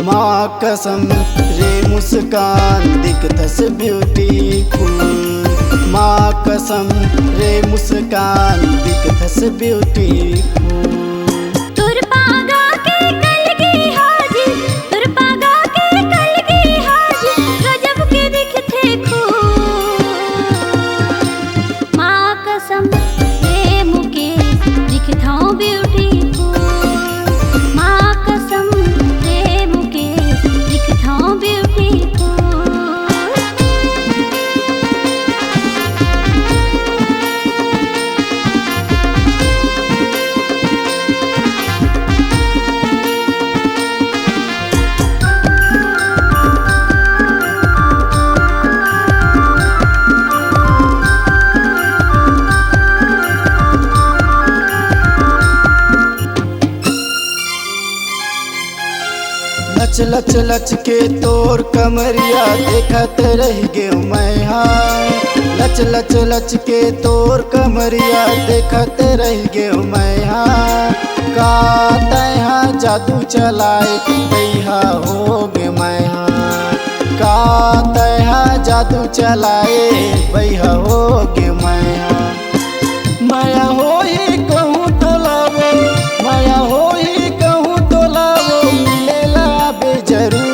माँ कसम रे मुस्कान दिखतस ब्यूटीफुल। माँ कसम रे मुस्कान दिखतस ब्यूटीफुल। लच लच लच के तोर कमरिया देखत रह गे मैं हाँ। लच लच लच के तोर कमरिया देखत रह गे मैं हाँ। का तैहा जादू चलाए तैहा हो गे मैं हाँ। का तैहा जादू चलाए बैहा हो गे मैं हाँ। माया हो ही कहूँ तो लावो, माया हो ही कहूँ तो लावो, मिलेला जरूर।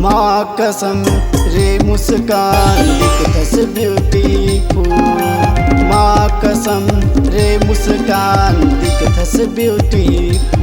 माँ कसम रे मुस्कान दिखतस ब्यूटीफुल। माँ कसम रे मुस्कान दिखतस ब्यूटीफुल।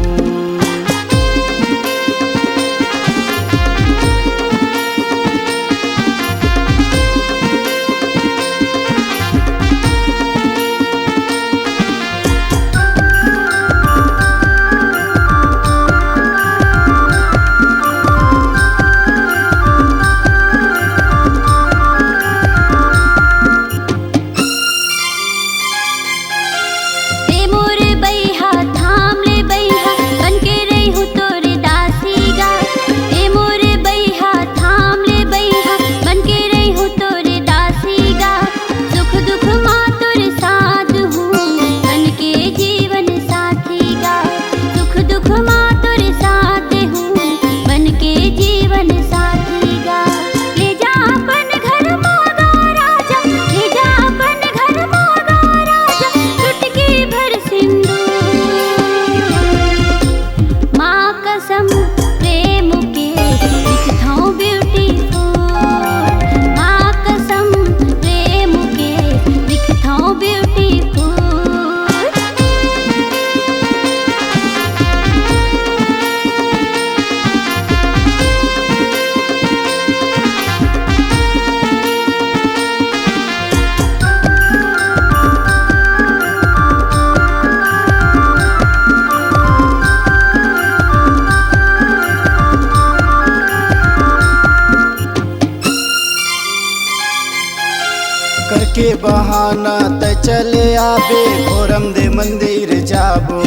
करके बहाना त चले आबे भोरम दे मंदिर जाबो।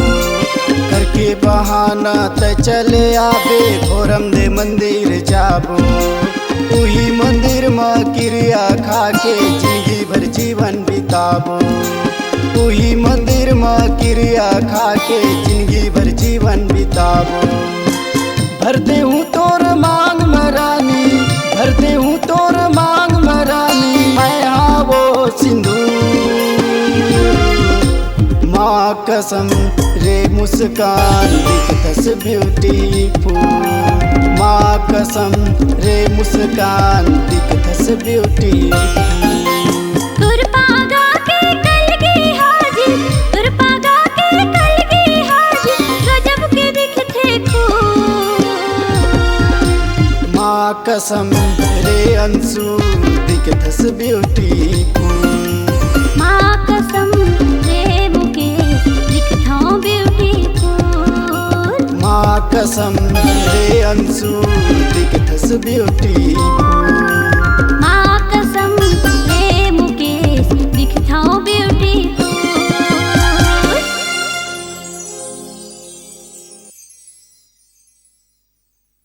करके बहाना त चले आबे भोरम दे मंदिर जाबो। उही मंदिर में क्रिया खाके जिंदगी भर जीवन बिताबो। उही मंदिर में क्रिया खाके जिंदगी भर जीवन बिताबो। भरते हूँ तोर मांग मरानी, भरते हूँ तोर मांग मरानी, मैं हावो सिंधु। माँ कसम रे मुस्कान दिखतस ब्यूटीफुल। माँ कसम रे मुस्कान दिखतस ब्यूटीफुल। माँ कसम रे अंशु दिखतस ब्यूटीफुल। माँ कसम रे मुके दिखथौं ब्यूटीफुल। माँ कसम रे अंशु दिखतस ब्यूटी